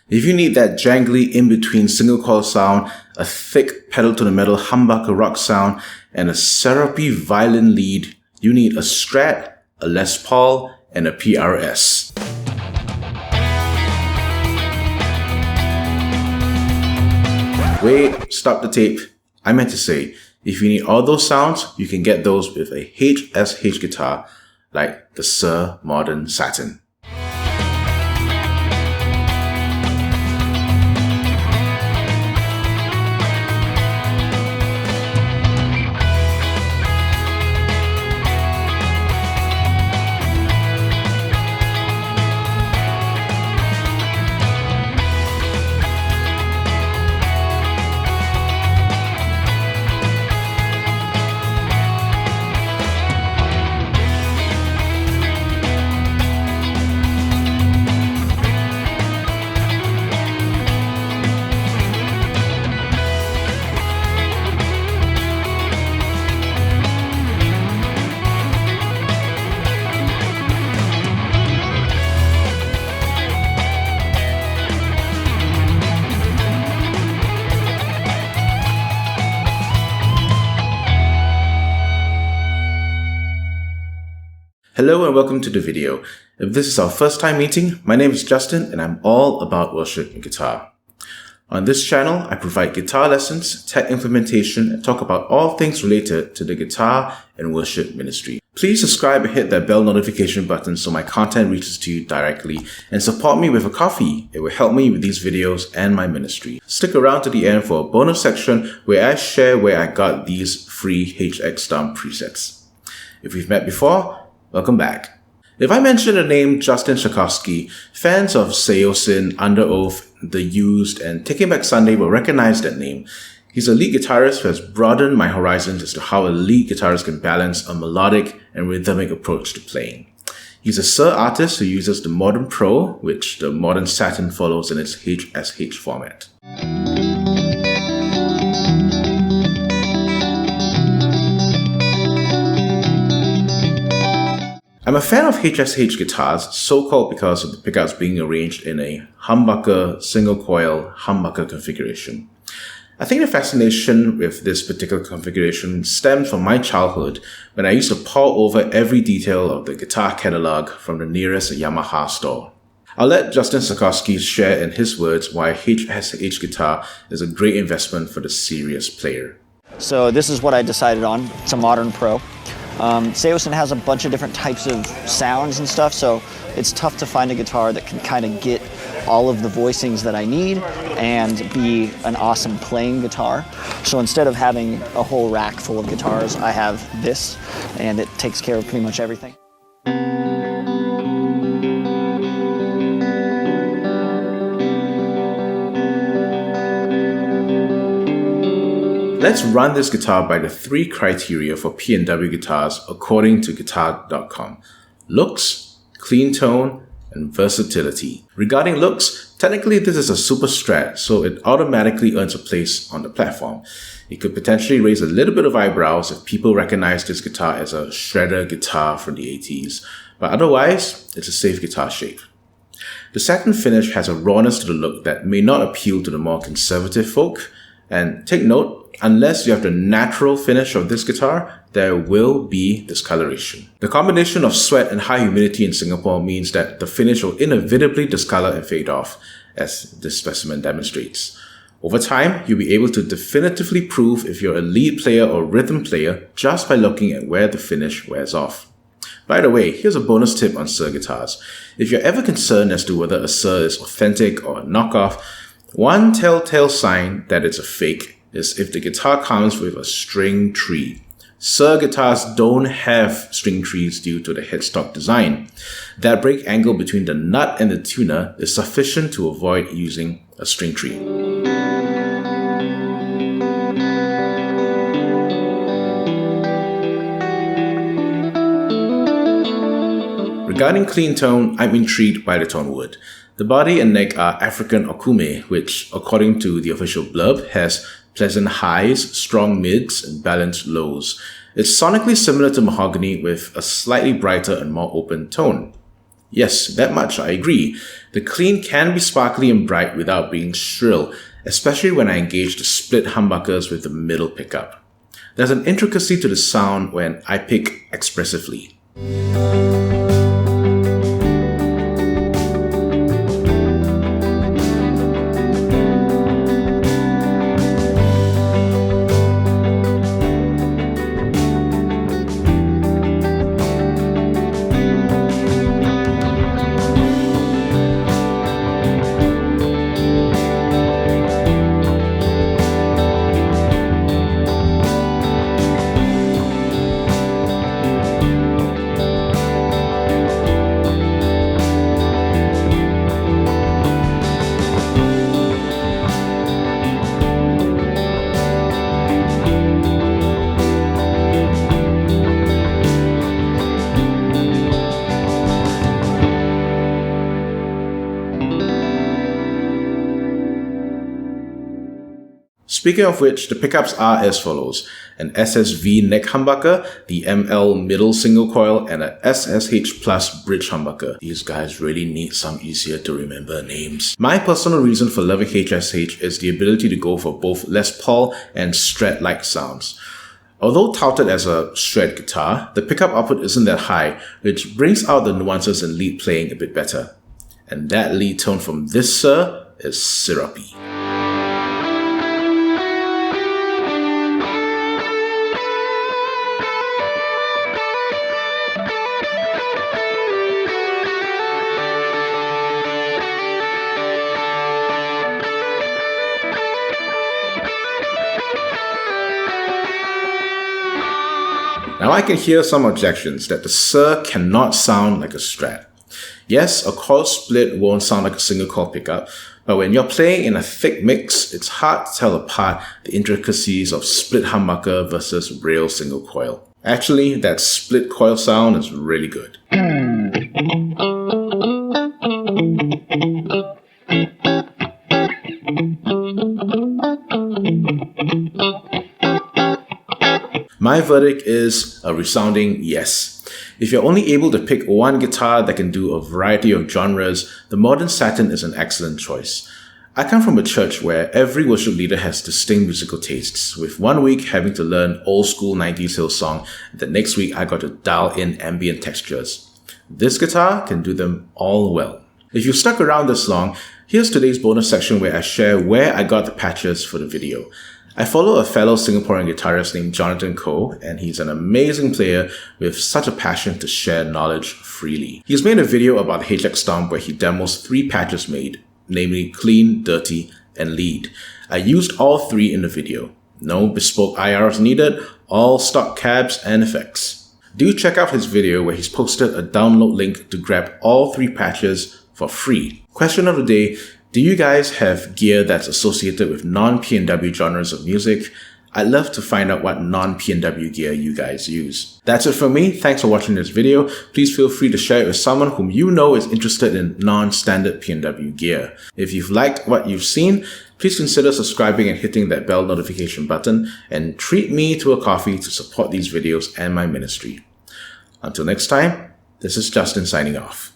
If you need that jangly in-between single coil sound, a thick pedal-to-the-metal humbucker rock sound, and a syrupy violin lead, you need a Strat, a Les Paul, and a PRS. Wait, stop the tape. I meant to say, if you need all those sounds, you can get those with a HSH guitar like the Suhr Modern Satin. Hello and welcome to the video. If this is our first time meeting, my name is Justin and I'm all about worship and guitar. On this channel, I provide guitar lessons, tech implementation, and talk about all things related to the guitar and worship ministry. Please subscribe and hit that bell notification button so my content reaches to you directly, and support me with a coffee. It will help me with these videos and my ministry. Stick around to the end for a bonus section where I share where I got these free HX Stomp presets. If we've met before, welcome back. If I mention the name Justin Tchaikovsky, fans of Seosin, Under Oath, The Used, and Taking Back Sunday will recognize that name. He's a lead guitarist who has broadened my horizons as to how a lead guitarist can balance a melodic and rhythmic approach to playing. He's a Suhr artist who uses the Modern Pro, which the Modern Satin follows in its HSH format. I'm a fan of HSH guitars, so-called because of the pickups being arranged in a humbucker, single-coil humbucker configuration. I think the fascination with this particular configuration stems from my childhood when I used to pore over every detail of the guitar catalog from the nearest Yamaha store. I'll let Justin Tchaikovsky share in his words why HSH guitar is a great investment for the serious player. So this is what I decided on. It's a Modern Pro. Seosin has a bunch of different types of sounds and stuff, so it's tough to find a guitar that can kind of get all of the voicings that I need and be an awesome playing guitar. So instead of having a whole rack full of guitars, I have this, and it takes care of pretty much everything. Let's run this guitar by the three criteria for P&W guitars according to guitar.com. Looks, clean tone, and versatility. Regarding looks, technically this is a super Strat, so it automatically earns a place on the platform. It could potentially raise a little bit of eyebrows if people recognize this guitar as a shredder guitar from the 80s, but otherwise, it's a safe guitar shape. The satin finish has a rawness to the look that may not appeal to the more conservative folk, and take note, unless you have the natural finish of this guitar, there will be discoloration. The combination of sweat and high humidity in Singapore means that the finish will inevitably discolor and fade off, as this specimen demonstrates. Over time, you'll be able to definitively prove if you're a lead player or rhythm player just by looking at where the finish wears off. By the way, here's a bonus tip on Suhr guitars. If you're ever concerned as to whether a Suhr is authentic or a knockoff, one telltale sign that it's a fake is if the guitar comes with a string tree. Suhr guitars don't have string trees due to the headstock design. That break angle between the nut and the tuner is sufficient to avoid using a string tree. Regarding clean tone, I'm intrigued by the tone wood. The body and neck are African okume, which, according to the official blurb, has pleasant highs, strong mids, and balanced lows. It's sonically similar to mahogany with a slightly brighter and more open tone. Yes, that much I agree. The clean can be sparkly and bright without being shrill, especially when I engage the split humbuckers with the middle pickup. There's an intricacy to the sound when I pick expressively. Speaking of which, the pickups are as follows: an SSV neck humbucker, the ML middle single coil, and a SSH plus bridge humbucker. These guys really need some easier to remember names. My personal reason for loving HSH is the ability to go for both Les Paul and Strat-like sounds. Although touted as a shred guitar, the pickup output isn't that high, which brings out the nuances in lead playing a bit better. And that lead tone from this Suhr is syrupy. Now I can hear some objections that the Suhr cannot sound like a Strat. Yes, a coil split won't sound like a single coil pickup, but when you're playing in a thick mix, it's hard to tell apart the intricacies of split humbucker versus real single coil. Actually, that split coil sound is really good. My verdict is a resounding yes. If you're only able to pick one guitar that can do a variety of genres, the Modern Satin is an excellent choice. I come from a church where every worship leader has distinct musical tastes, with one week having to learn old school 90s Hillsong, and the next week I got to dial in ambient textures. This guitar can do them all well. If you stuck around this long, here's today's bonus section where I share where I got the patches for the video. I follow a fellow Singaporean guitarist named Jonathan Koh, and he's an amazing player with such a passion to share knowledge freely. He's made a video about the HX Stomp where he demos 3 patches made, namely clean, dirty, and lead. I used all 3 in the video. No bespoke IRs needed, all stock cabs and effects. Do check out his video where he's posted a download link to grab all 3 patches for free. Question of the day: do you guys have gear that's associated with non-P&W genres of music? I'd love to find out what non-P&W gear you guys use. That's it from me. Thanks for watching this video. Please feel free to share it with someone whom you know is interested in non-standard P&W gear. If you've liked what you've seen, please consider subscribing and hitting that bell notification button, and treat me to a coffee to support these videos and my ministry. Until next time, this is Justin signing off.